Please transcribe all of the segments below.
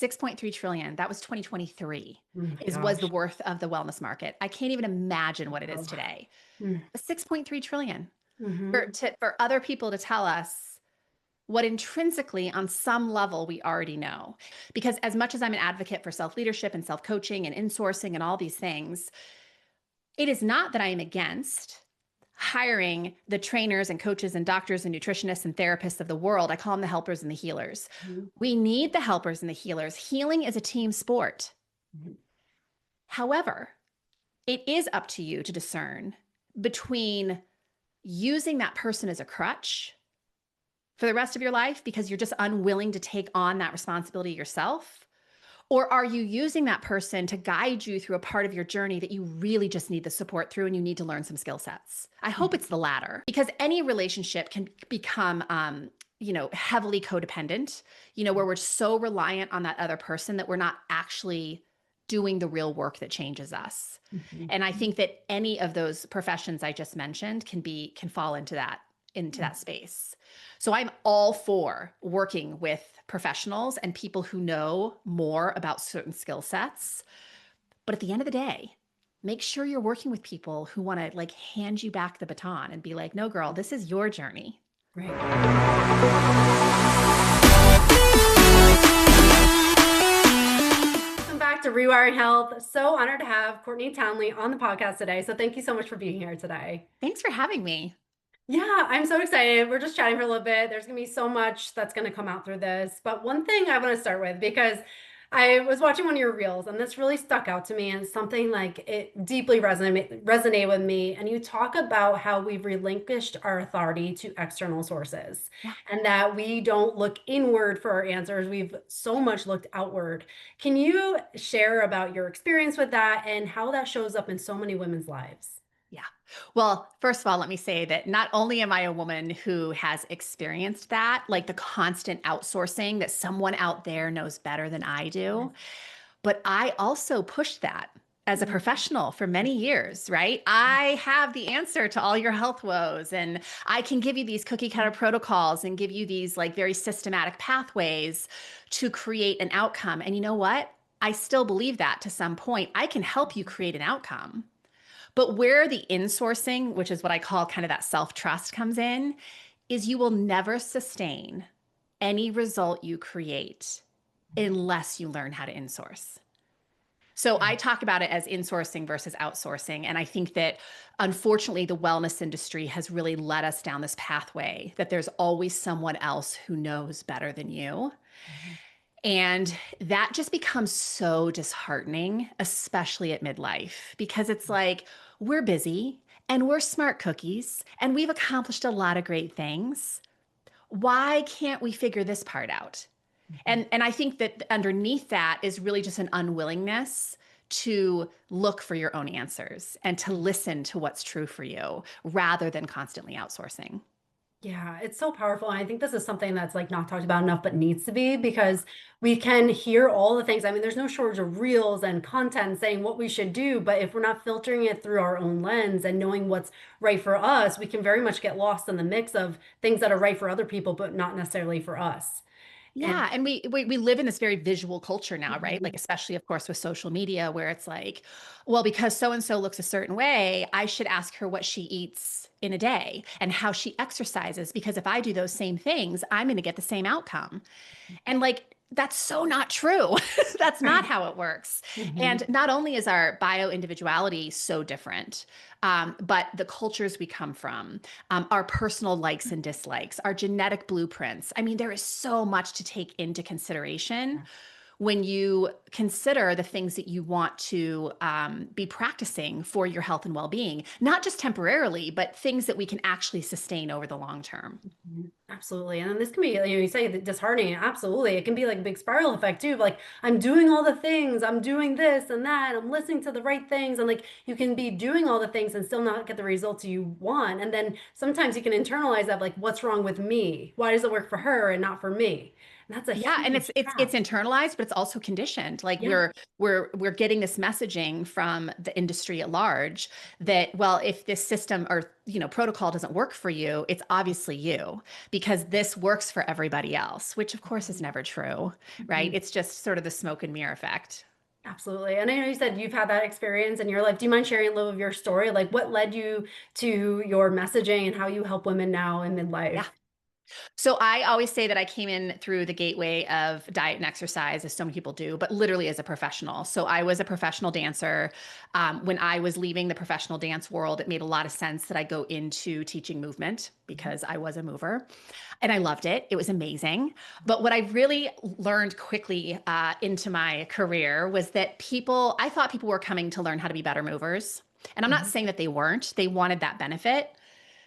6.3 trillion. That was 2023 Oh my was the gosh. worth of the wellness market. I can't even imagine what it is Oh. today. Mm. But 6.3 trillion Mhm. for other people to tell us what intrinsically on some level we already know. Because as much as I'm an advocate for self-leadership and self-coaching and insourcing and all these things, it is not that I am against hiring the trainers and coaches and doctors and nutritionists and therapists of the world. I call them the helpers and the healers. Mhm. We need the helpers and the healers. Healing is a team sport. Mhm. However, it is up to you to discern between using that person as a crutch for the rest of your life because you're just unwilling to take on that responsibility yourself. Or are you using that person to guide you through a part of your journey that you really just need the support through and you need to learn some skill sets? I hope it's the latter because any relationship can become, heavily codependent, where we're so reliant on that other person that we're not actually doing the real work that changes us. Mhm. And I think that any of those professions I just mentioned can fall into that space. So I'm all for working with professionals and people who know more about certain skill sets. But at the end of the day, make sure you're working with people who want to like hand you back the baton and be like, no, girl, this is your journey. Right. Welcome back to Rewiring Health. So honored to have Courtney Townley on the podcast today. So thank you so much for being here today. Thanks for having me. Yeah, I'm so excited. We're just chatting for a little bit. There's going to be so much that's going to come out through this. But one thing I want to start with, because I was watching one of your reels and this really stuck out to me and something like it deeply resonated with me. And you talk about how we've relinquished our authority to external sources Yeah. and that we don't look inward for our answers. We've so much looked outward. Can you share about your experience with that and how that shows up in so many women's lives? Yeah. Well, first of all, let me say that not only am I a woman who has experienced that, like the constant outsourcing that someone out there knows better than I do, but I also pushed that as a professional for many years, right? I have the answer to all your health woes, and I can give you these cookie cutter protocols and give you these like very systematic pathways to create an outcome. And you know what? I still believe that to some point. I can help you create an outcome. But where the insourcing, which is what I call kind of that self trust, comes in, is you will never sustain any result you create unless you learn how to insource. So I talk about it as insourcing versus outsourcing. And I think that unfortunately, the wellness industry has really led us down this pathway that there's always someone else who knows better than you. And that just becomes so disheartening, especially at midlife, because it's like we're busy and we're smart cookies and we've accomplished a lot of great things. Why can't we figure this part out? And I think that underneath that is really just an unwillingness to look for your own answers and to listen to what's true for you rather than constantly outsourcing. Yeah, it's so powerful. And I think this is something that's like not talked about enough, but needs to be because we can hear all the things. I mean, there's no shortage of reels and content saying what we should do, but if we're not filtering it through our own lens and knowing what's right for us, we can very much get lost in the mix of things that are right for other people, but not necessarily for us. And Yeah, and we live in this very visual culture now, right? Like Mhm. especially of course with social media where it's like, well, because so and so looks a certain way, I should ask her what she eats in a day and how she exercises because if I do those same things, I'm going to get the same outcome. And like, that's so not true. That's not how it works. And Mhm. not only is our bio individuality so different, but the cultures we come from, our personal likes and dislikes, our genetic blueprints. I mean, there is so much to take into consideration when you consider the things that you want to be practicing for your health and well being, not just temporarily, but things that we can actually sustain over the long term. Absolutely. And then this can be, you say that disheartening. Absolutely. It can be like a big spiral effect too. Like I'm doing all the things, I'm doing this and that, I'm listening to the right things. And like you can be doing all the things and still not get the results you want. And then sometimes you can internalize that, like, what's wrong with me? Why does it work for her and not for me? That's a Yeah, and huge it's trap. internalized, but it's also conditioned. Like Yeah. we're getting this messaging from the industry at large that, well, if this system or protocol doesn't work for you, it's obviously you because this works for everybody else, which of course is never true, right? Mhm. It's just sort of the smoke and mirror effect. Absolutely. And I know you said you've had that experience in your life. Do you mind sharing a little of your story? Like what led you to your messaging and how you help women now in midlife? Yeah. So I always say that I came in through the gateway of diet and exercise, as so many people do, but literally as a professional. So I was a professional dancer. When I was leaving the professional dance world, it made a lot of sense that I go into teaching movement Mhm. because I was a mover and I loved it. It was amazing. But what I really learned quickly into my career was that I thought people were coming to learn how to be better movers. And I'm not Mhm. saying that they weren't, they wanted that benefit.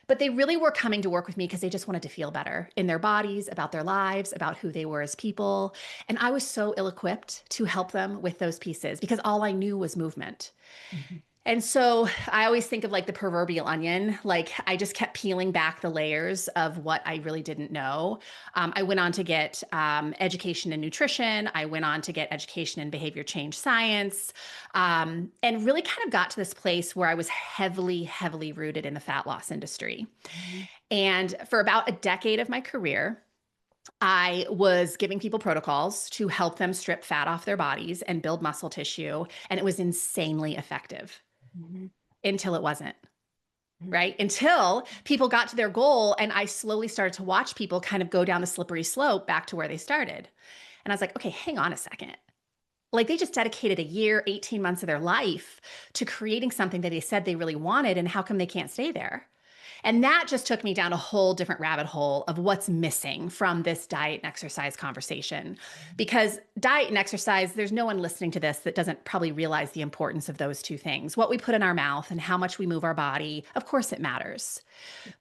But they really were coming to work with me because they just wanted to feel better in their bodies, about their lives, about who they were as people. And I was so ill equipped to help them with those pieces because all I knew was movement. Mhm. And so I always think of like the proverbial onion. Like I just kept peeling back the layers of what I really didn't know. I went on to get education in nutrition. I went on to get education in behavior change science, and really kind of got to this place where I was heavily, heavily rooted in the fat loss industry. Mhm. And for about a decade of my career, I was giving people protocols to help them strip fat off their bodies and build muscle tissue. And it was insanely effective Mhm. until it wasn't, Mhm. right? Until people got to their goal. And I slowly started to watch people kind of go down the slippery slope back to where they started. And I was like, okay, hang on a second. Like they just dedicated a year, 18 months of their life to creating something that they said they really wanted. And how come they can't stay there? And that just took me down a whole different rabbit hole of what's missing from this diet and exercise conversation. Because diet and exercise, there's no one listening to this that doesn't probably realize the importance of those two things. What we put in our mouth and how much we move our body, of course it matters.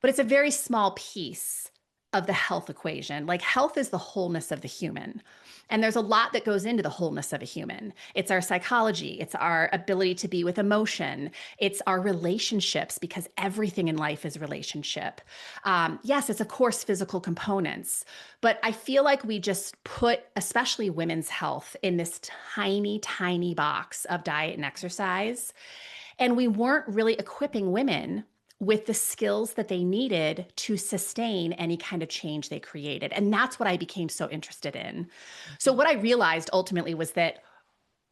But it's a very small piece of the health equation. Like health is the wholeness of the human. And there's a lot that goes into the wholeness of a human. It's our psychology, it's our ability to be with emotion, it's our relationships, because everything in life is relationship. Yes, it's of course physical components, but I feel like we just put, especially women's health, in this tiny, tiny box of diet and exercise. And we weren't really equipping women with the skills that they needed to sustain any kind of change they created. And that's what I became so interested in. So, what I realized ultimately was that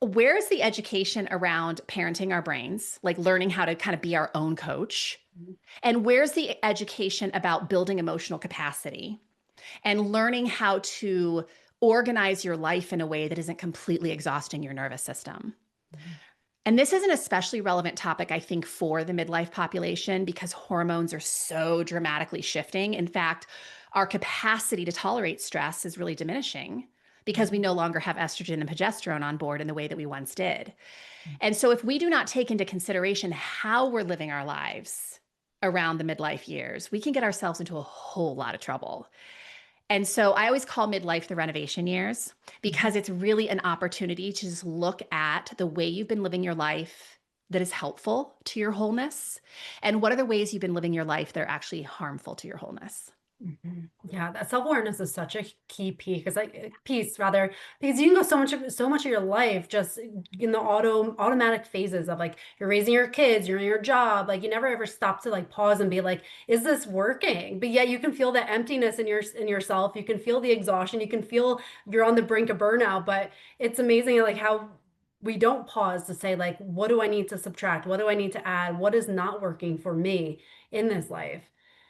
where's the education around parenting our brains, like learning how to kind of be our own coach? Mhm. And where's the education about building emotional capacity and learning how to organize your life in a way that isn't completely exhausting your nervous system? Mhm. And this is an especially relevant topic, I think, for the midlife population because hormones are so dramatically shifting. In fact, our capacity to tolerate stress is really diminishing because we Mhm. no longer have estrogen and progesterone on board in the way that we once did. Mhm. And so, if we do not take into consideration how we're living our lives around the midlife years, we can get ourselves into a whole lot of trouble. And so I always call midlife the renovation years Mhm. because it's really an opportunity to just look at the way you've been living your life that is helpful to your wholeness and what are the ways you've been living your life that are actually harmful to your wholeness. Mhm. Yeah, that self-awareness is such a key piece because piece rather because you can go so much of your life just in the automatic phases of like you're raising your kids, you're in your job, like you never ever stop to like pause and be like, is this working? But yet you can feel the emptiness in yourself, you can feel the exhaustion, you can feel you're on the brink of burnout, but it's amazing like how we don't pause to say like, what do I need to subtract? What do I need to add? What is not working for me in this life?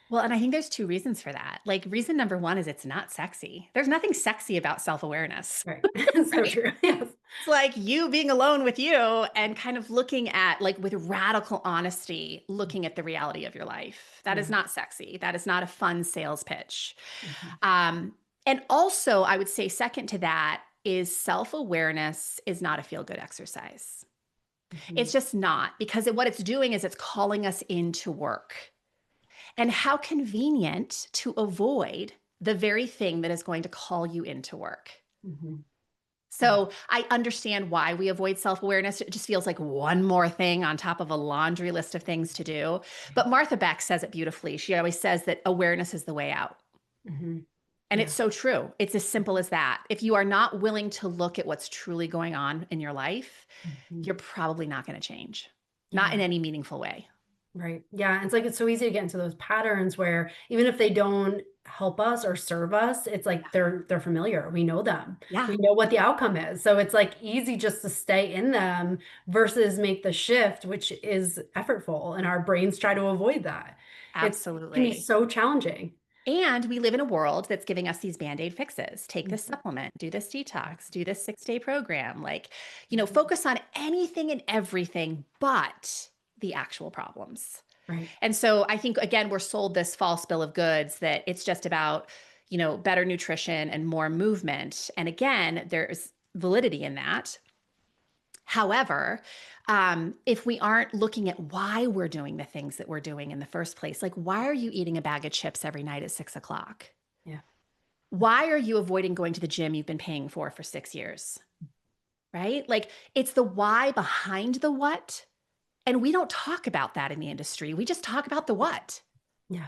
Well, and I think there's two reasons for that. Like, reason number one is it's not sexy. There's nothing sexy about self awareness, Right. So right? true. Yes. It's like you being alone with you and kind of looking at, like, with radical honesty, looking at the reality of your life. That is Yeah. not sexy. That is not a fun sales pitch. Mhm. Um, and also, I would say, second to that, is self awareness is not a feel good exercise. Mhm. It's just not because what it's doing is it's calling us into work. And how convenient to avoid the very thing that is going to call you into work. Mhm. Yeah. So I understand why we avoid self awareness. It just feels like one more thing on top of a laundry list of things to do. But Martha Beck says it beautifully. She always says that awareness is the way out. Mhm. And it's Yeah. so true. It's as simple as that. If you are not willing to look at what's truly going on in your life, Mhm. you're probably not going to change, not in Yeah. any meaningful way. Right. Yeah. It's like it's so easy to get into those patterns where even if they don't help us or serve us, it's like they're familiar. We know them. Yeah, We know what the outcome is. So it's like easy just to stay in them versus make the shift, which is effortful. And our brains try to avoid that. It can be absolutely. so challenging. And we live in a world that's giving us these band-aid fixes. Take this Mhm. supplement, do this detox, do this 6-day program. Like, Mhm. focus on anything and everything but the actual problems. Right. And so I think, again, we're sold this false bill of goods that it's just about, better nutrition and more movement. And again, there's validity in that. However, if we aren't looking at why we're doing the things that we're doing in the first place, like why are you eating a bag of chips every night at 6 o'clock? Yeah. Why are you avoiding going to the gym you've been paying for 6 years? Right? Like it's the why behind the what. And we don't talk about that in the industry. We just talk about the what. Yeah.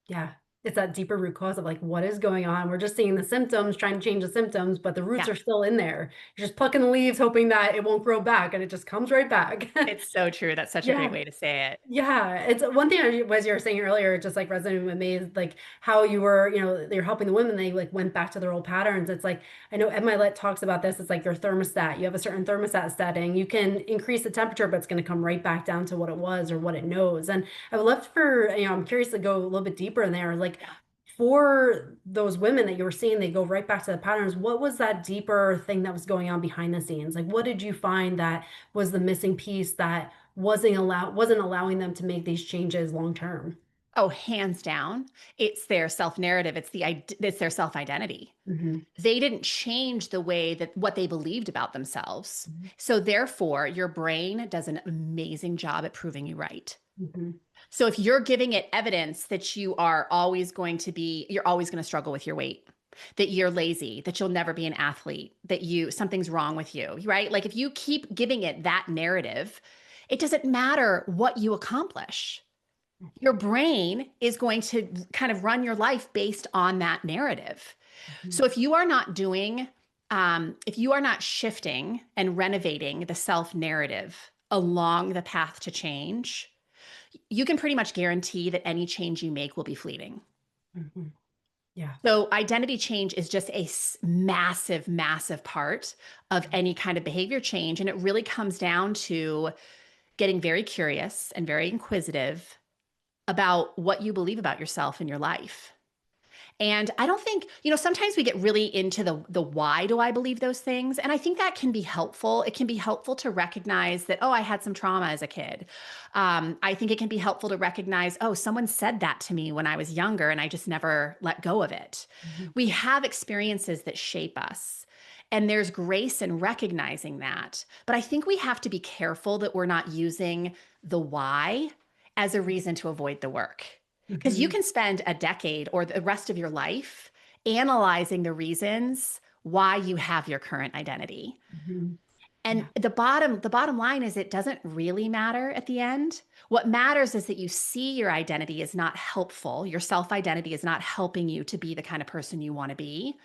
Yeah. It's that deeper root cause of like what is going on. We're just seeing the symptoms, trying to change the symptoms, but the roots Yeah. are still in there. You're just plucking the leaves, hoping that it won't grow back, and it just comes right back. It's so true. That's such a great Yeah. way to say it. Yeah, it's one thing was you were saying earlier, just like resonating with me is like how you were, you're helping the women, they like went back to their old patterns. It's like I know Ed Milet talks about this. It's like your thermostat. You have a certain thermostat setting. You can increase the temperature, but it's going to come right back down to what it was or what it knows. And I would love for, I'm curious to go a little bit deeper in there. Like Yeah. for those women that you were seeing, they go right back to the patterns. What was that deeper thing that was going on behind the scenes? Like, what did you find that was the missing piece that wasn't allowing them to make these changes long term? Oh, hands down. It's their self-narrative. It's their self-identity. Hmm. They didn't change the way that what they believed about themselves. Hmm. So therefore, your brain does an amazing job at proving you right. Hmm. So if you're giving it evidence that you're always going to struggle with your weight, that you're lazy, that you'll never be an athlete, that something's wrong with you, right? Like if you keep giving it that narrative, it doesn't matter what you accomplish. Your brain is going to kind of run your life based on that narrative. Hmm. So if you are not shifting and renovating the self narrative along the path to change, you can pretty much guarantee that any change you make will be fleeting. Hmm. Yeah. So, identity change is just a massive, massive part of any kind of behavior change. And it really comes down to getting very curious and very inquisitive about what you believe about yourself and your life. And I don't think, sometimes we get really into the why do I believe those things? And I think that can be helpful. It can be helpful to recognize that, oh, I had some trauma as a kid. I think it can be helpful to recognize, oh, someone said that to me when I was younger and I just never let go of it. Hmm. We have experiences that shape us. And there's grace in recognizing that. But I think we have to be careful that we're not using the why as a reason to avoid the work. Because you Hmm. can spend a decade or the rest of your life analyzing the reasons why you have your current identity. Hmm. And Yeah. the bottom line is it doesn't really matter at the end. What matters is that you see your identity is not helpful. Your self-identity is not helping you to be the kind of person you want to be.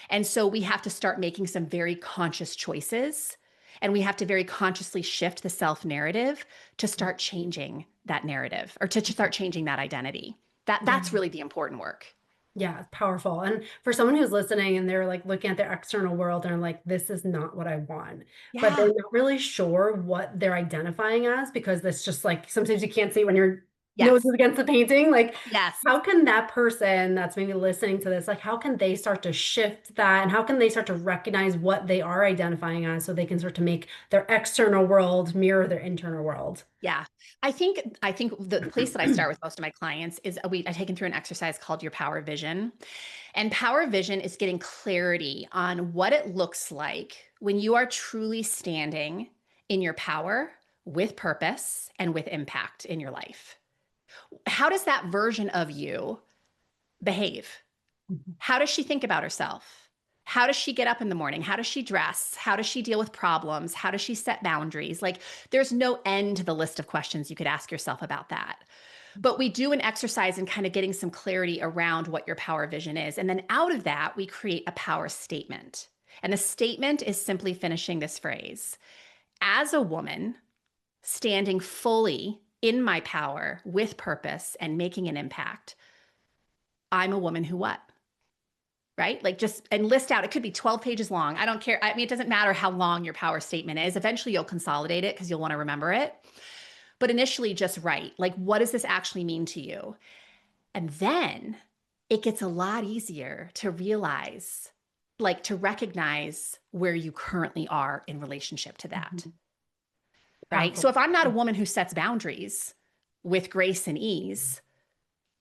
And so we have to start making some very conscious choices. And we have to very consciously shift the self narrative to start changing that narrative or to start changing that identity. Yeah. That's really the important work. Yeah, it's powerful. And for someone who's listening and they're like looking at their external world and like, this is not what I want, but they're Yeah. not really sure what they're identifying as because it's just like sometimes you can't see when your nose Yes. is against the painting. Like, Yes. how can that person that's maybe listening to this, like, how can they start to shift that? And how can they start to recognize what they are identifying as so they can start to make their external world mirror their internal world? Yeah. I think the place that I start with most of my clients is I take them through an exercise called your power vision. And power vision is getting clarity on what it looks like when you are truly standing in your power with purpose and with impact in your life. How does that version of you behave? Mhm. How does she think about herself? How does she get up in the morning? How does she dress? How does she deal with problems? How does she set boundaries? Like, there's no end to the list of questions you could ask yourself about that. But we do an exercise in kind of getting some clarity around what your power vision is. And then out of that, we create a power statement. And the statement is simply finishing this phrase: as a woman, standing fully in my power with purpose and making an impact, I'm a woman who what? Right? Like just and list out, it could be 12 pages long. I don't care. I mean, it doesn't matter how long your power statement is. Eventually you'll consolidate it because you'll want to remember it. But initially just write, like, what does this actually mean to you? And then it gets a lot easier to realize, like to recognize where you currently are in relationship to that. Mhm. Right? So Powerful. if I'm not a woman who sets boundaries with grace and ease,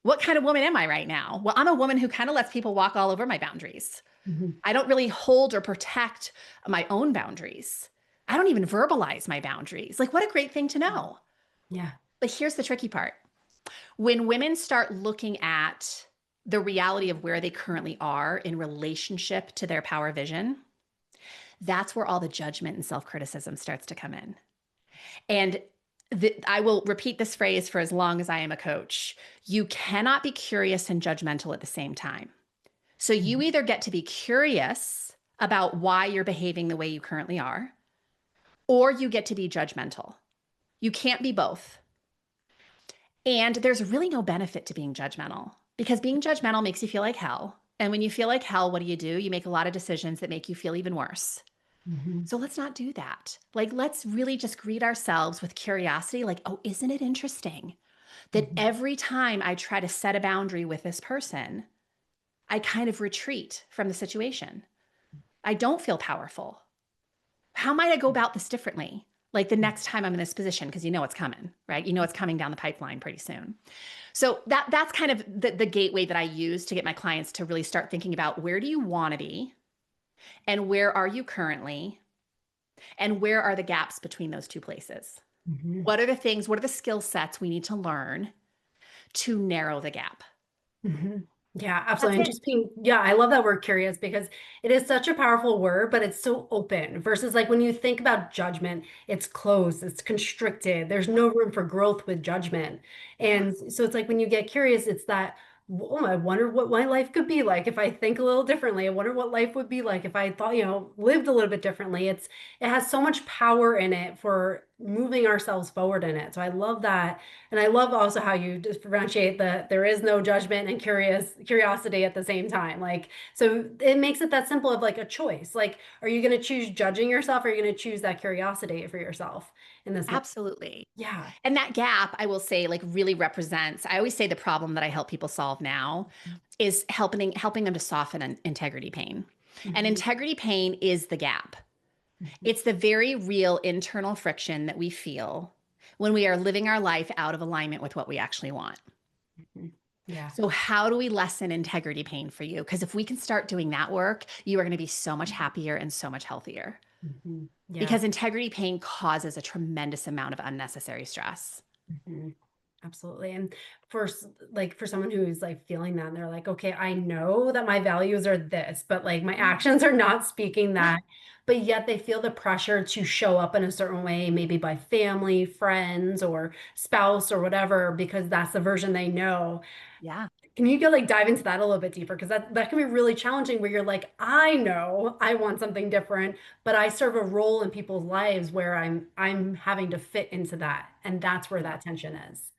what kind of woman am I right now? Well, I'm a woman who kind of lets people walk all over my boundaries. Mhm. I don't really hold or protect my own boundaries. I don't even verbalize my boundaries. Like, what a great thing to know. Yeah. But here's the tricky part. When women start looking at the reality of where they currently are in relationship to their power vision, that's where all the judgment and self-criticism starts to come in. And I will repeat this phrase for as long as I am a coach. You cannot be curious and judgmental at the same time. So you Mhm. either get to be curious about why you're behaving the way you currently are, or you get to be judgmental. You can't be both. And there's really no benefit to being judgmental because being judgmental makes you feel like hell. And when you feel like hell, what do? You make a lot of decisions that make you feel even worse. Mhm. So let's not do that. Like, let's really just greet ourselves with curiosity. Like, oh, isn't it interesting that Mhm. every time I try to set a boundary with this person, I kind of retreat from the situation? I don't feel powerful. How might I go about this differently? Like the next time I'm in this position, because you know it's coming, right? You know it's coming down the pipeline pretty soon. So that's kind of the gateway that I use to get my clients to really start thinking about, where do you want to be and where are you currently and where are the gaps between those two places? Mhm. What are the things, what are the skill sets we need to learn to narrow the gap? Mhm. Yeah, That's absolutely. And it. just being, yeah, I love that word curious because it is such a powerful word, but it's so open versus like when you think about judgment, it's closed, it's constricted. There's no room for growth with judgment. Yeah. And so it's like when you get curious, it's that, oh, I wonder what my life could be like if I think a little differently. I wonder what life would be like if I thought, lived a little bit differently. It has so much power in it for moving ourselves forward in it. So I love that. And I love also how you differentiate that there is no judgment and curiosity at the same time. Like, so it makes it that simple of like a choice. Like, are you going to choose judging yourself or are you going to choose that curiosity for yourself in this moment? Absolutely. Yeah. And that gap, I will say, like really represents, I always say the problem that I help people solve now is helping them to soften an integrity pain. And Mhm. integrity pain is the gap. Mhm. It's the very real internal friction that we feel when we are living our life out of alignment with what we actually want. Mhm. Yeah. So, how do we lessen integrity pain for you? Because if we can start doing that work, you are going to be so much happier and so much healthier. Mhm. Yeah. Because integrity pain causes a tremendous amount of unnecessary stress. Mhm. Absolutely. And like for someone who's like feeling that, and they're like, okay, I know that my values are this, but like my Yeah. actions are not speaking Yeah. that. But yet they feel the pressure to show up in a certain way, maybe by family, friends, or spouse or whatever, because that's the version they know. Yeah. Can you go like dive into that a little bit deeper? Because that can be really challenging where you're like, I know I want something different, but I serve a role in people's lives where I'm having to fit into that. And that's where Yeah. that tension is.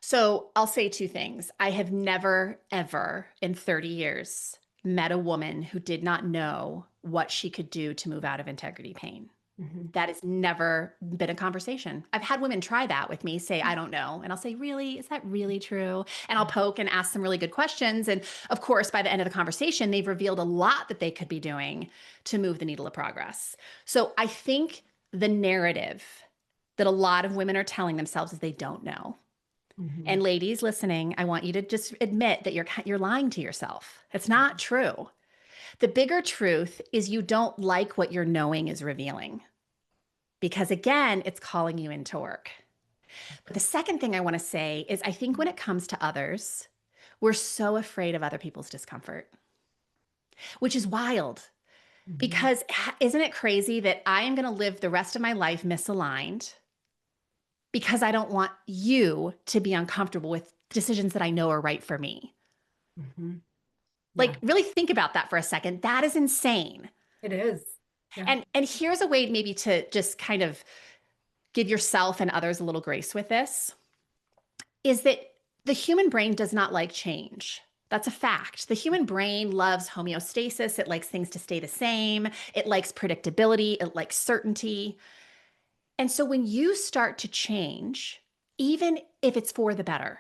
So I'll say two things. I have never, ever in 30 years met a woman who did not know what she could do to move out of integrity pain. Mhm. That has never been a conversation. I've had women try that with me, say, I don't know. And I'll say, really? Is that really true? And I'll poke and ask some really good questions. And of course, by the end of the conversation, they've revealed a lot that they could be doing to move the needle of progress. So I think the narrative that a lot of women are telling themselves is they don't know. Mhm. And ladies listening, I want you to just admit that you're lying to yourself. It's not true. The bigger truth is you don't like what your knowing is revealing because again, it's calling you into work. But the second thing I want to say is I think when it comes to others, we're so afraid of other people's discomfort, which is wild Mhm. because isn't it crazy that I am going to live the rest of my life misaligned because I don't want you to be uncomfortable with decisions that I know are right for me. Mhm. Like Yeah, really think about that for a second. That is insane. it is. Yeah. And here's a way maybe to just kind of give yourself and others a little grace with this is that the human brain does not like change. That's a fact. The human brain loves homeostasis. It likes things to stay the same. It likes predictability. It likes certainty. And so when you start to change, even if it's for the better,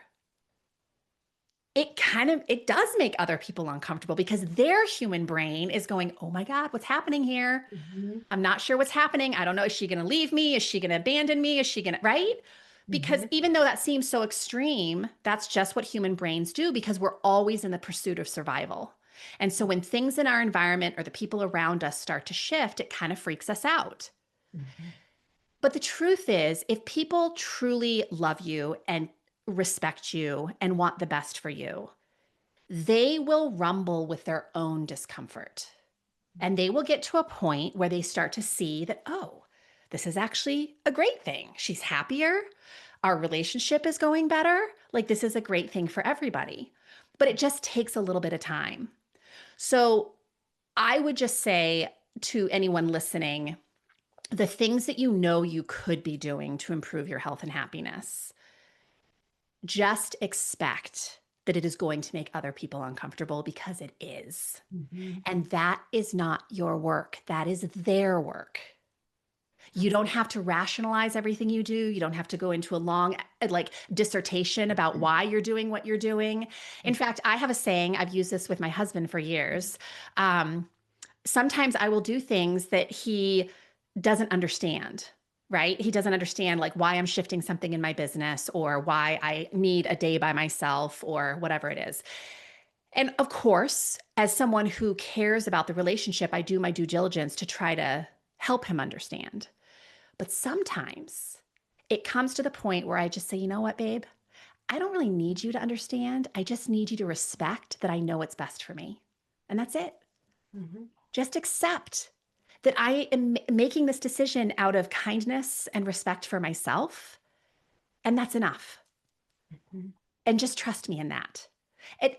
it does make other people uncomfortable because their human brain is going, "Oh my God, what's happening here? Mhm. I'm not sure what's happening. I don't know. Is she going to leave me? Is she going to abandon me? Is she going to," right? Because Mhm. even though that seems so extreme, that's just what human brains do because we're always in the pursuit of survival. And so when things in our environment or the people around us start to shift, it kind of freaks us out. Mhm. But the truth is, if people truly love you and respect you and want the best for you, they will rumble with their own discomfort. And they will get to a point where they start to see that, oh, this is actually a great thing. She's happier. Our relationship is going better. Like, this is a great thing for everybody. But it just takes a little bit of time. So, I would just say to anyone listening, the things that you know you could be doing to improve your health and happiness, just expect that it is going to make other people uncomfortable because it is. Mhm. And that is not your work, that is their work. You don't have to rationalize everything you do. You don't have to go into a long like dissertation about why you're doing what you're doing. In fact, I have a saying, I've used this with my husband for years. Um, Sometimes I will do things that he doesn't understand, right? He doesn't understand like why I'm shifting something in my business or why I need a day by myself or whatever it is. And of course, as someone who cares about the relationship, I do my due diligence to try to help him understand. But sometimes it comes to the point where I just say, you know what, babe? I don't really need you to understand. I just need you to respect that I know what's best for me. And that's it. Mhm. Just accept that I am making this decision out of kindness and respect for myself. And that's enough. Mhm. And just trust me in that.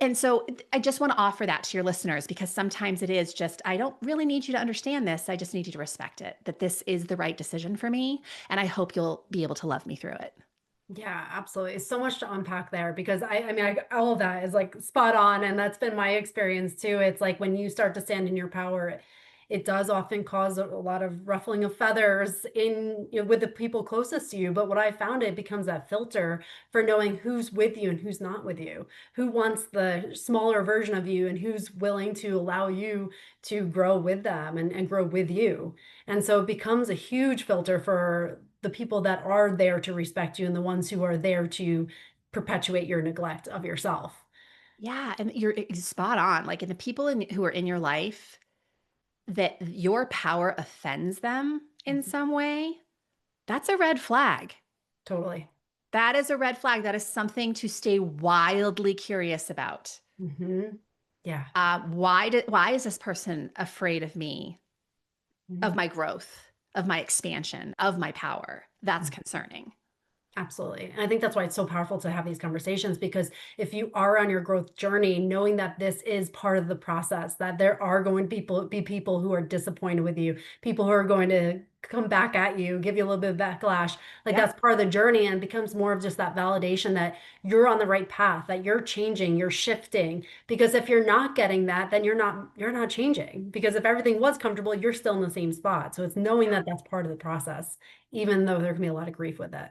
And so I just want to offer that to your listeners because sometimes it is just, I don't really need you to understand this. I just need you to respect it, that this is the right decision for me. And I hope you'll be able to love me through it. Yeah, absolutely. It's so much to unpack there because I mean, all of that is like spot on. And that's been my experience too. It's like when you start to stand in your power, it does often cause a lot of ruffling of feathers in, with the people closest to you. But what I found, it becomes that filter for knowing who's with you and who's not with you, who wants the smaller version of you and who's willing to allow you to grow with them and grow with you. And so it becomes a huge filter for the people that are there to respect you and the ones who are there to perpetuate your neglect of yourself. Yeah. And you're spot on. Like, in the people who are in your life that your power offends them in Mhm. some way, that's a red flag. Totally. That is a red flag. That is something to stay wildly curious about. Hmm. Yeah. Why is this person afraid of me, of Mhm. my growth, of my expansion, of my power? That's concerning. Absolutely. And I think that's why it's so powerful to have these conversations because if you are on your growth journey, knowing that this is part of the process, that there are going to be people who are disappointed with you, people who are going to come back at you, give you a little bit of backlash, like Yep. that's part of the journey and it becomes more of just that validation that you're on the right path, that you're changing, you're shifting. Because if you're not getting that, then you're not changing. Because if everything was comfortable, you're still in the same spot. So it's knowing that that's part of the process, even though there can be a lot of grief with it.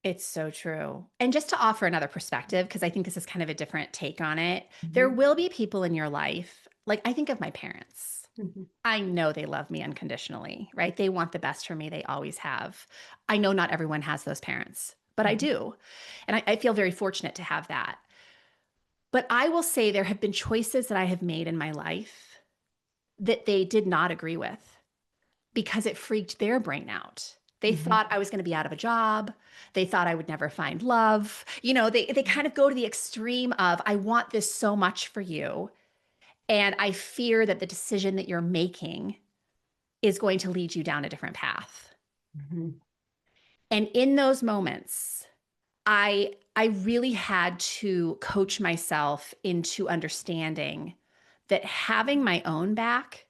It's so true. And just to offer another perspective, because I think this is kind of a different take on it, there Mhm. will be people in your life, like I think of my parents. Mhm. I know they love me unconditionally, right? They want the best for me. They always have. I know not everyone has those parents, but I Mhm. do. And I feel very fortunate to have that. But I will say there have been choices that I have made in my life that they did not agree with because it freaked their brain out. They Mhm. thought I was going to be out of a job. They thought I would never find love. They kind of go to the extreme of, I want this so much for you. And I fear that the decision that you're making is going to lead you down a different path. Mhm. And in those moments, I really had to coach myself into understanding that having my own back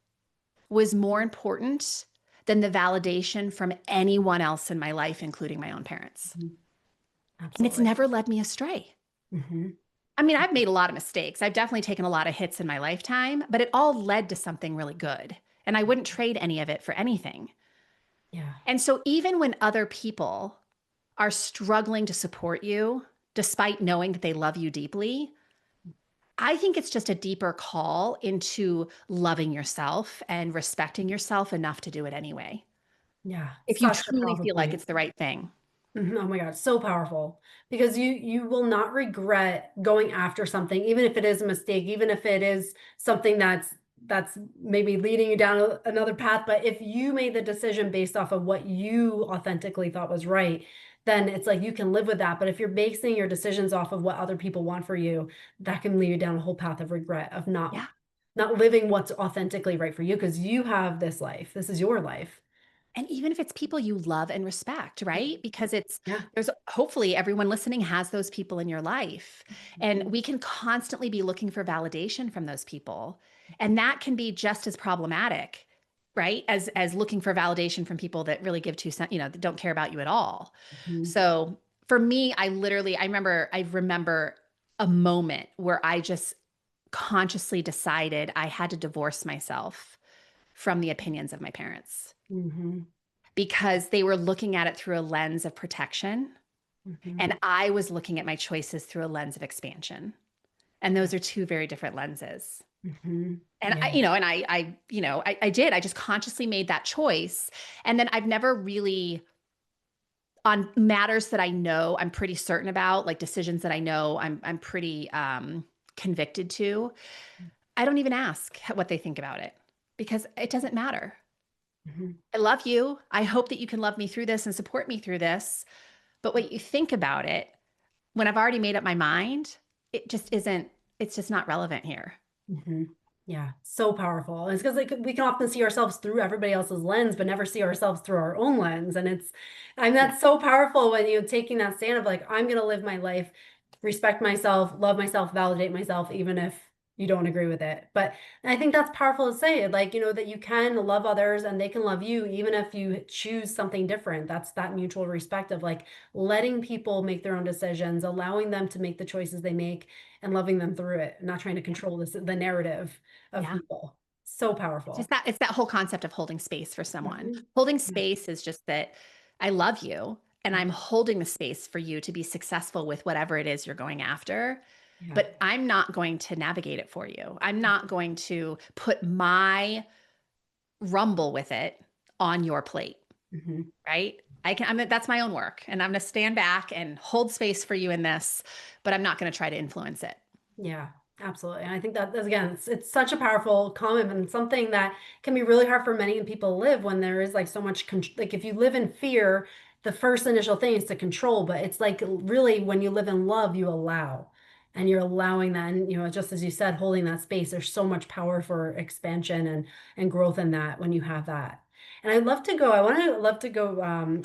was more important than the validation from anyone else in my life, including my own parents. Mhm. And it's Absolutely. never led me astray. Hmm. I mean, I've made a lot of mistakes. I've definitely taken a lot of hits in my lifetime, but it all led to something really good. And I wouldn't trade any of it for anything. Yeah. And so, even when other people are struggling to support you, despite knowing that they love you deeply, I think it's just a deeper call into loving yourself and respecting yourself enough to do it anyway, Yeah. if you Such a truly powerful feel like point. it's the right thing. Mhm. Oh my God, so powerful because you will not regret going after something, even if it is a mistake, even if it is something that's maybe leading you down another path. But if you made the decision based off of what you authentically thought was right, then it's like you can live with that. But if you're basing your decisions off of what other people want for you, that can lead you down a whole path of regret of not Yeah. not living what's authentically right for you because you have this life. This is your life. And even if it's people you love and respect, right? Because Yeah. there's hopefully everyone listening has those people in your life. And Mhm. we can constantly be looking for validation from those people. And that can be just as problematic, right? As looking for validation from people that really give two cents, that don't care about you at all. Mhm. So for me, I remember a moment where I just consciously decided I had to divorce myself from the opinions of my parents Mhm. because they were looking at it through a lens of protection Mhm. and I was looking at my choices through a lens of expansion. And those are two very different lenses. Mhm. And I, Yeah. you know, and I did, I just consciously made that choice. And then I've never really on matters that I know I'm pretty certain about, like decisions that I know I'm pretty convicted to. I don't even ask what they think about it because it doesn't matter. Mhm. I love you. I hope that you can love me through this and support me through this. But what you think about it, when I've already made up my mind, it just isn't, it's just not relevant here. Mhm. Yeah, so powerful. It's because like we can often see ourselves through everybody else's lens, but never see ourselves through our own lens. And Yeah. that's so powerful when you're taking that stand of like, I'm gonna live my life, respect myself, love myself, validate myself, even if you don't agree with it. But I think that's powerful to say, like, that you can love others and they can love you, even if you choose something different. That's that mutual respect of like letting people make their own decisions, allowing them to make the choices they make and loving them through it, not trying to control the narrative of Yeah. people. So It's just powerful. that whole concept of holding space for someone. Mhm. Holding Yeah, space is just that I love you and I'm holding the space for you to be successful with whatever it is you're going after. yeah. But I'm not going to navigate it for you. I'm not going to put my rumble with it on your plate, Mhm. right? That's my own work and I'm going to stand back and hold space for you in this, but I'm not going to try to influence it. Yeah, absolutely. And I think that again, it's such a powerful comment and something that can be really hard for many people to live when there is like so much like if you live in fear, the first initial thing is to control, but it's like really when you live in love, you allow. And you're allowing that, and just as you said, holding that space, there's so much power for expansion and growth in that when you have that. And love to go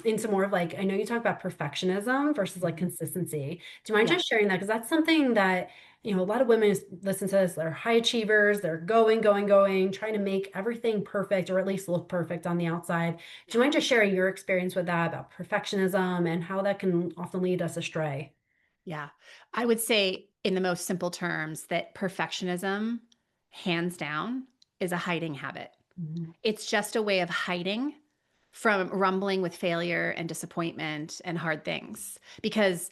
into more of like, I know you talk about perfectionism versus like Mhm. consistency. Do you mind Yeah. just sharing that? Because that's something that a lot of women listen to this, they're high achievers, they're going, going, going, trying to make everything perfect or at least look perfect on the outside. Do you mind just sharing your experience with that about perfectionism and how that can often lead us astray? Yeah. I would say, in the most simple terms, that perfectionism, hands down, is a hiding habit. Mhm. It's just a way of hiding from rumbling with failure and disappointment and hard things. Because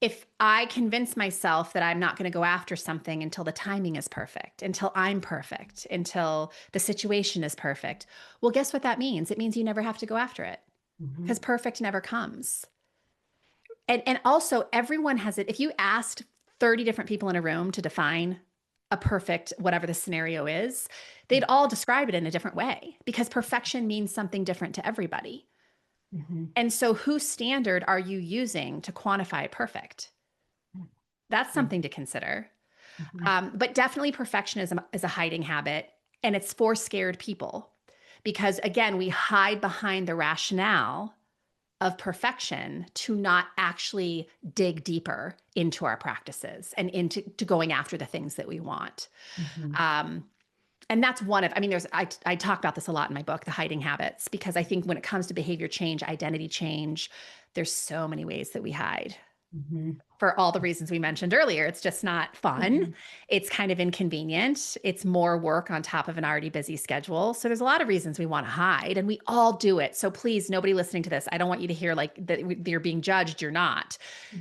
if I convince myself that I'm not going to go after something until the timing is perfect, until I'm perfect, until the situation is perfect, well, guess what that means? It means you never have to go after it because Mhm. perfect never comes. And also everyone has it. If you asked 30 different people in a room to define a perfect whatever the scenario is, they'd all describe it in a different way because perfection means something different to everybody. Mhm. And so whose standard are you using to quantify perfect? That's Yeah. something to consider. Mhm. But definitely perfectionism is a hiding habit and it's for scared people because again, we hide behind the rationale of perfection to not actually dig deeper into our practices and into going after the things that we want. Mhm. Um, and that's one of, I mean, I talk about this a lot in my book, The Hiding Habits, because I think when it comes to behavior change, identity change, there's so many ways that we hide Mhm. for all the reasons we mentioned earlier. It's just not fun. Mhm. It's kind of inconvenient. It's more work on top of an already busy schedule. So there's a lot of reasons we want to hide, and we all do it. So please, nobody listening to this, I don't want you to hear like that you're being judged. You're not.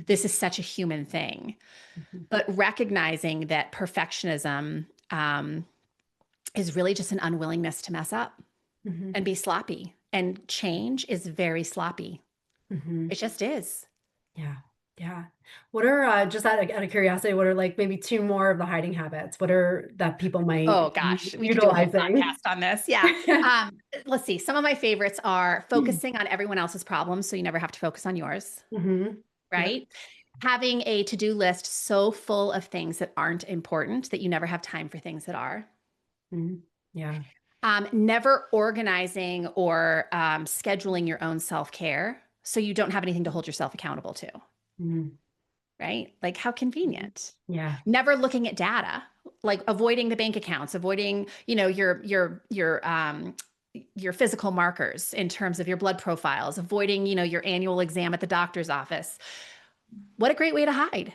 This is such a human thing. Mhm. But recognizing that perfectionism is really just an unwillingness to mess up Mhm. and be sloppy. And change is very sloppy. It Mhm. just is. Yeah. Yeah. What are, just out of curiosity, what are like maybe 2 more of the hiding habits? What are that people might Oh be gosh, we could do a whole utilizing? podcast on this. Yeah. Let's see. Some of my favorites are focusing on everyone else's problems so you never have to focus on yours, Mhm. Yep. right? Having a to-do list so full of things that aren't important that you never have time for things that are. Mhm. Yeah. Never organizing or scheduling your own self-care so you don't have anything to hold yourself accountable to, Mhm. right? Like how Mhm. convenient. Yeah. Never looking at data, like avoiding the bank accounts, avoiding, your physical markers in terms of your blood profiles, avoiding, your annual exam at the doctor's office. What a great way to hide,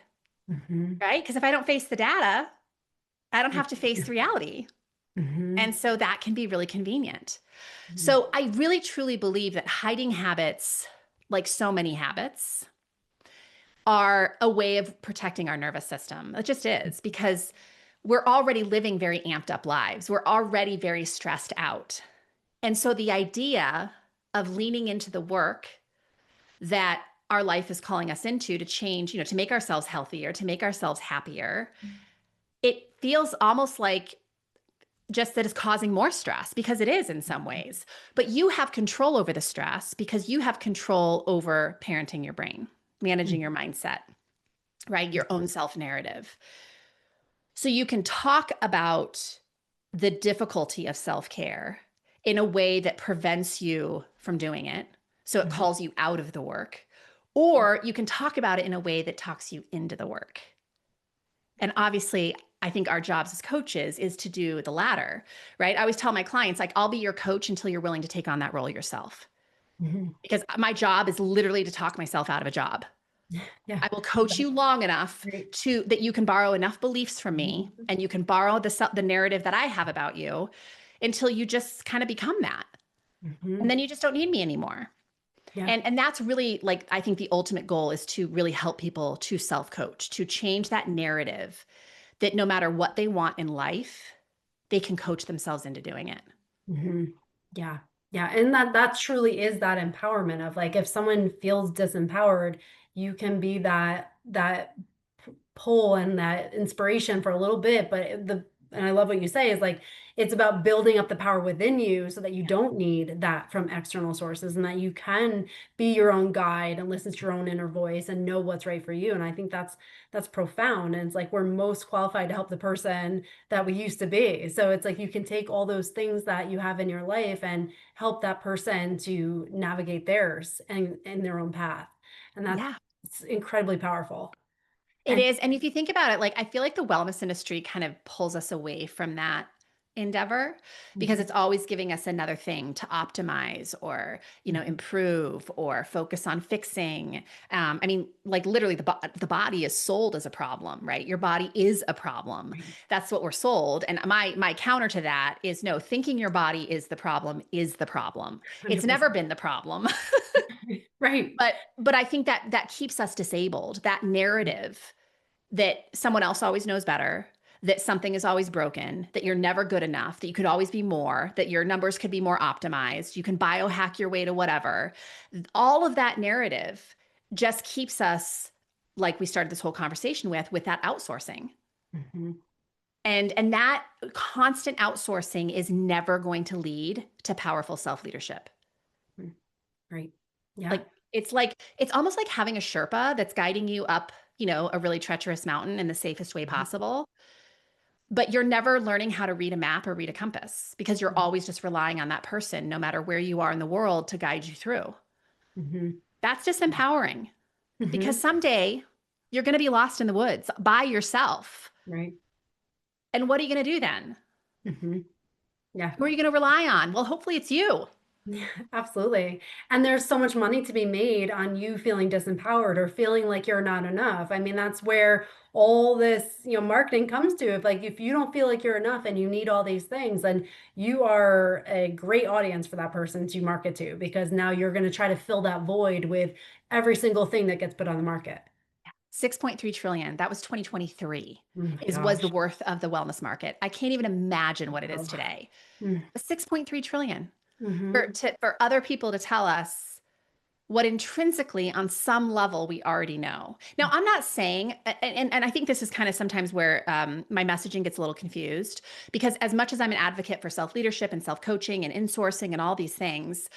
Mhm. right? Because if I don't face the data, I don't have to face the reality. And Mhm. so that can be really convenient. Mhm. So I really truly believe that hiding habits, like so many habits, are a way of protecting our nervous system. It just is because we're already living very amped up lives. We're already very stressed out. And so the idea of leaning into the work that our life is calling us into to change, to make ourselves healthier, to make ourselves happier, it feels almost like just that is causing more stress because it is in some ways. But you have control over the stress because you have control over parenting your brain, managing your Mhm. mindset, right? Your own self narrative. So you can talk about the difficulty of self care in a way that prevents you from doing it. So it Mhm. calls you out of the work. Or you can talk about it in a way that talks you into the work. And obviously, I think our jobs as coaches is to do the latter, right? I always tell my clients, like, I'll be your coach until you're willing to take on that role yourself. Mhm. Because my job is literally to talk myself out of a job. Yeah. I will coach you long enough Great. to that you can borrow enough beliefs from me Mhm. and you can borrow the narrative that I have about you until you just kind of become that. And Mhm. then you just don't need me anymore. Yeah. And that's really like I think the ultimate goal is to really help people to self-coach, to change that narrative that no matter what they want in life, they can coach themselves into doing it. Mhm. Yeah. Yeah, and that truly is that empowerment of, like, if someone feels disempowered, you can be that pull and that inspiration for a little bit, but and I love what you say is, like, it's about building up the power within you so that you don't need that from external sources and that you can be your own guide and listen to your own inner voice and know what's right for you, and I think that's profound, and it's like we're most qualified to help the person that we used to be. So it's like you can take all those things that you have in your life and help that person to navigate theirs and their own path. And that's Yeah. incredibly powerful. It And is. And if you think about it, like I feel like the wellness industry kind of pulls us away from that endeavor because mhm, it's always giving us another thing to optimize or, mhm, improve or focus on fixing. I mean, like literally the body is sold as a problem, right? Your body is a problem. right, That's what we're sold. And my counter to that is no, thinking your body is the problem. It's never 100%. been the problem. Right. But I think that that keeps us disabled. That narrative that someone else always knows better, that something is always broken, that you're never good enough, that you could always be more, that your numbers could be more optimized, you can biohack your way to whatever. All of that narrative just keeps us, like we started this whole conversation with that outsourcing. Mhm, And that constant outsourcing is never going to lead to powerful self-leadership. mm, right. Yeah. It's almost like having a Sherpa that's guiding you up, a really treacherous mountain in the safest way Mhm, possible. But you're never learning how to read a map or read a compass because you're mhm, always just relying on that person, no matter where you are in the world, to guide you through. mhm. That's disempowering because Mhm. someday you're going to be lost in the woods by yourself. Right. And what are you going to do then? Mhm. Yeah. Who are you going to rely on? Well, hopefully it's you. Yeah, absolutely. And there's so much money to be made on you feeling disempowered or feeling like you're not enough. I mean, that's where all this, marketing comes to. If you don't feel like you're enough and you need all these things, then you are a great audience for that person to market to, because now you're going to try to fill that void with every single thing that gets put on the market. 6.3 trillion. That was 2023 Oh my was the gosh. worth of the wellness market. I can't even imagine what it is Wow. today. Mm. 6.3 trillion. For, Mhm. for other people to tell us what intrinsically on some level we already know. Now, I'm not saying, and I think this is kind of sometimes where my messaging gets a little confused, because as much as I'm an advocate for self-leadership and self-coaching and insourcing and all these things,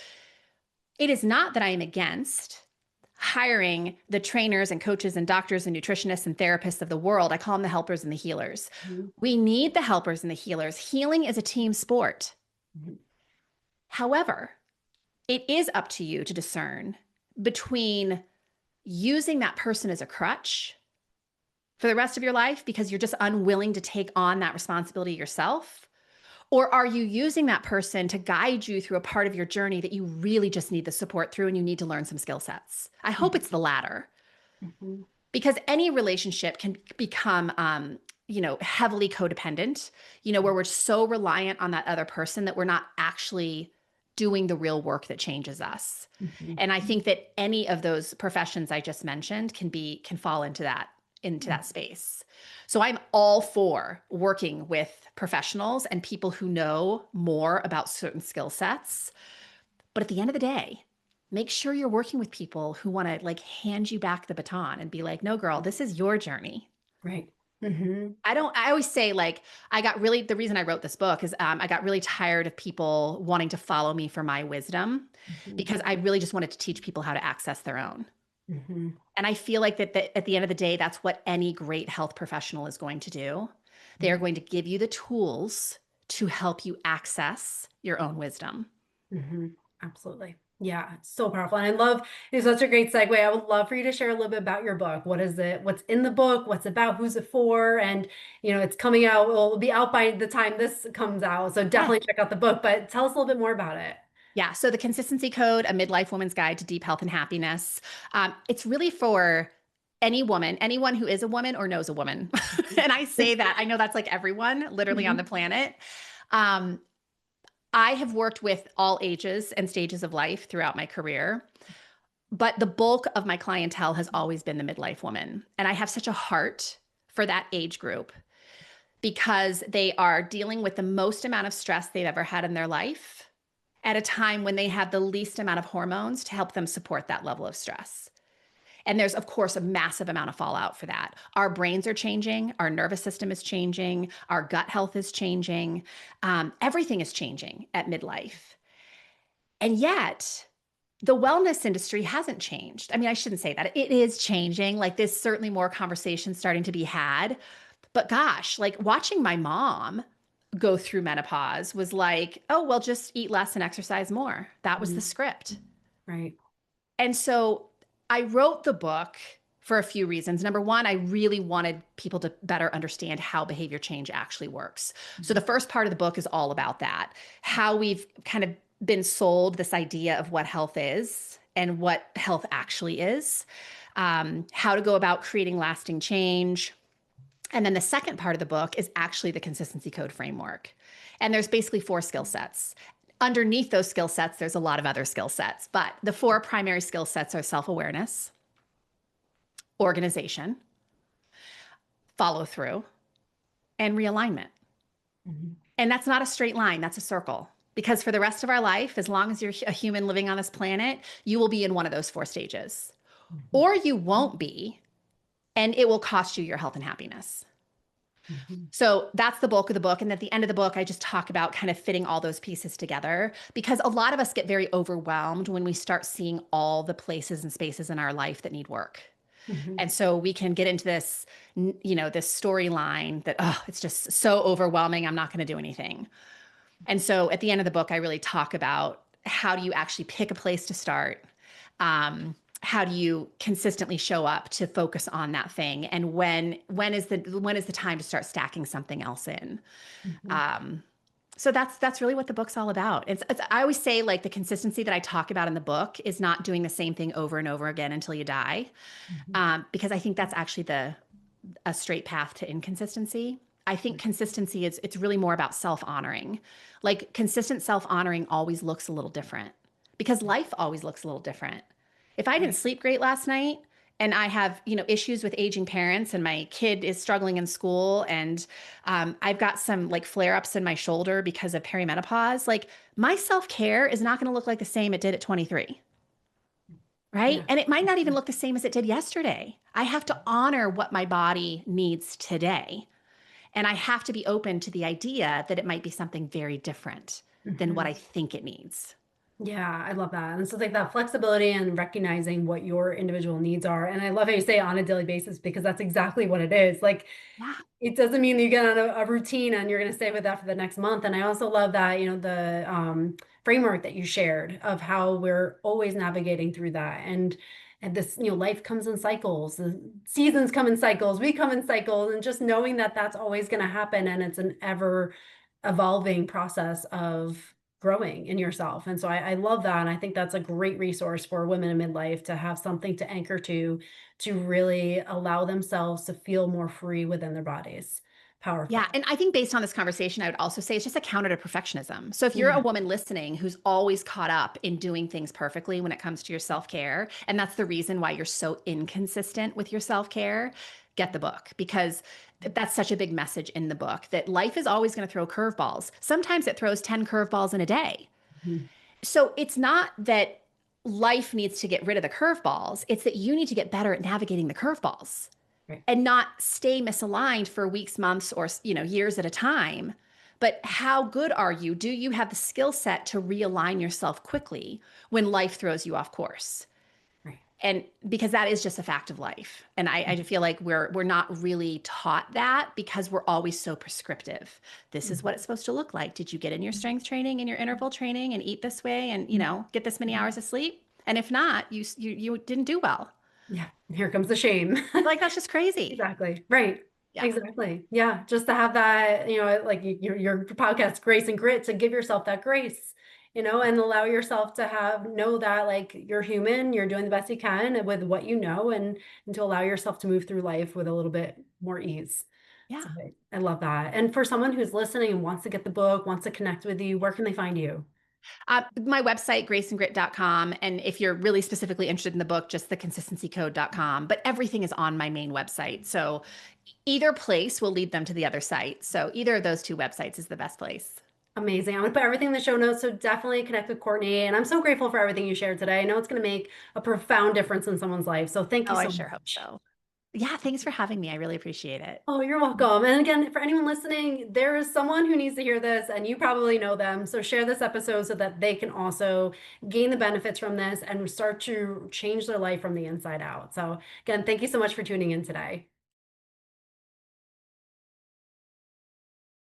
it is not that I am against hiring the trainers and coaches and doctors and nutritionists and therapists of the world. I call them the helpers and the healers. Mhm. We need the helpers and the healers. Healing is a team sport. Mhm. However, it is up to you to discern between using that person as a crutch for the rest of your life because you're just unwilling to take on that responsibility yourself. Or are you using that person to guide you through a part of your journey that you really just need the support through and you need to learn some skill sets? I hope it's the latter Mhm. because any relationship can become, heavily codependent, where we're so reliant on that other person that we're not actually doing the real work that changes us. Mhm. And I think that any of those professions I just mentioned can fall into that Mhm. space. So I'm all for working with professionals and people who know more about certain skill sets. But at the end of the day, make sure you're working with people who want to like hand you back the baton and be like, no, girl, this is your journey. Right. Mhm. I always say, like, the reason I wrote this book is I got really tired of people wanting to follow me for my wisdom Mhm. because I really just wanted to teach people how to access their own. Mhm. And I feel like that at the end of the day, that's what any great health professional is going to do. They are Mhm. going to give you the tools to help you access your own wisdom. Mhm. Absolutely. Yeah, it's so powerful. And I love it's such a great segue. I would love for you to share a little bit about your book. What is it? What's in the book? What's it about? Who's it for? And it's coming out. Well, it'll be out by the time this comes out. So Yeah. definitely check out the book. But tell us a little bit more about it. Yeah. So the Consistency Code, A Midlife Woman's Guide to Deep Health and Happiness. It's really for any woman, anyone who is a woman or knows a woman. And I say that, I know that's like everyone literally on the Mhm. planet. Um, I have worked with all ages and stages of life throughout my career, but the bulk of my clientele has always been the midlife woman. And I have such a heart for that age group because they are dealing with the most amount of stress they've ever had in their life at a time when they have the least amount of hormones to help them support that level of stress. And there's, of course, a massive amount of fallout for that. Our brains are changing, our nervous system is changing, our gut health is changing, everything is changing at midlife. And yet, the wellness industry hasn't changed. I mean, I shouldn't say that. It is changing. Like, there's certainly more conversations starting to be had. But gosh, like watching my mom go through menopause was like, oh, well, just eat less and exercise more. That was the Mhm. script. Right. And so I wrote the book for a few reasons. Number one, I really wanted people to better understand how behavior change actually works. So the Mhm. first part of the book is all about that, how we've kind of been sold this idea of what health is and what health actually is, how to go about creating lasting change. And then the second part of the book is actually the consistency code framework. And there's basically 4 skill sets. Underneath those skill sets, there's a lot of other skill sets, but the 4 primary skill sets are self awareness, organization, follow through, and realignment. Mhm. And that's not a straight line, that's a circle. Because for the rest of our life, as long as you're a human living on this planet, you will be in one of those 4 stages. Mhm. Or you won't be, and it will cost you your health and happiness. Mhm. So that's the bulk of the book. And at the end of the book, I just talk about kind of fitting all those pieces together because a lot of us get very overwhelmed when we start seeing all the places and spaces in our life that need work. Mhm. And so we can get into this storyline that, oh, it's just so overwhelming. I'm not going to do anything. And so at the end of the book, I really talk about how do you actually pick a place to start? how do you consistently show up to focus on that thing, and when is the time to start stacking something else in? Mhm. Um, so that's really what the book's all about. I always say, like, the consistency that I talk about in the book is not doing the same thing over and over again until you die, Mhm. because I think that's actually the a straight path to inconsistency. I think consistency is it's really more about self-honoring. Like, consistent self-honoring always looks a little different because life always looks a little different. If I didn't Right. sleep great last night and I have, issues with aging parents and my kid is struggling in school, and I've got some like flare-ups in my shoulder because of perimenopause, like, my self-care is not going to look like the same it did at 23. Right? Yeah. And it might not even look the same as it did yesterday. I have to honor what my body needs today. And I have to be open to the idea that it might be something very different than what Mhm. I think it needs. Yeah, I love that. And so like that flexibility and recognizing what your individual needs are. And I love how you say on a daily basis because that's exactly what it is. Like Yeah. it doesn't mean that you get on a routine and you're going to stay with that for the next month. And I also love that, the framework that you shared of how we're always navigating through that. And this, life comes in cycles, the seasons come in cycles, we come in cycles, and just knowing that that's always going to happen. And it's an ever evolving process of growing in yourself. And so I love that. And I think that's a great resource for women in midlife to have something to anchor to really allow themselves to feel more free within their bodies. Yeah. Powerful. And I think based on this conversation, I would also say it's just a counter to perfectionism. So if you're a Yeah. woman listening who's always caught up in doing things perfectly when it comes to your self care, and that's the reason why you're so inconsistent with your self care, get the book, because that's such a big message in the book that life is always going to throw curveballs. Sometimes it throws 10 curveballs in a day. Mhm. So it's not that life needs to get rid of the curveballs, it's that you need to get better at navigating the curveballs Right. and not stay misaligned for weeks, months, or years at a time. But how good are you? Do you have the skill set to realign yourself quickly when life throws you off course? Right. And because that is just a fact of life. And I feel like we're not really taught that because we're always so prescriptive. This is what Mhm. it's supposed to look like. Did you get in your strength training and your interval training and eat this way and get this many hours Mhm. of sleep? And if not, you didn't do well. Yeah. Here comes the shame. Like, that's just crazy. Exactly. Right. Yeah. Exactly. Yeah. Just to have that, like your podcast, Grace and Grit, to give yourself that grace, and allow yourself to know that like you're human, you're doing the best you can with what you know, and to allow yourself to move through life with a little bit more ease. Yeah. So I love that. And for someone who's listening and wants to get the book, wants to connect with you, where can they find you? My website, graceandgrit.com. And if you're really specifically interested in the book, just theconsistencycode.com. But everything is on my main website. So either place will lead them to the other site. So either of those two websites is the best place. Amazing. I'm going to put everything in the show notes. So definitely connect with Courtney. And I'm so grateful for everything you shared today. I know it's going to make a profound difference in someone's life. So thank you Oh, I so sure hope much. so. Yeah, thanks for having me. I really appreciate it. Oh, you're welcome. And again, for anyone listening, there is someone who needs to hear this, and you probably know them. So share this episode so that they can also gain the benefits from this and start to change their life from the inside out. So again, thank you so much for tuning in today.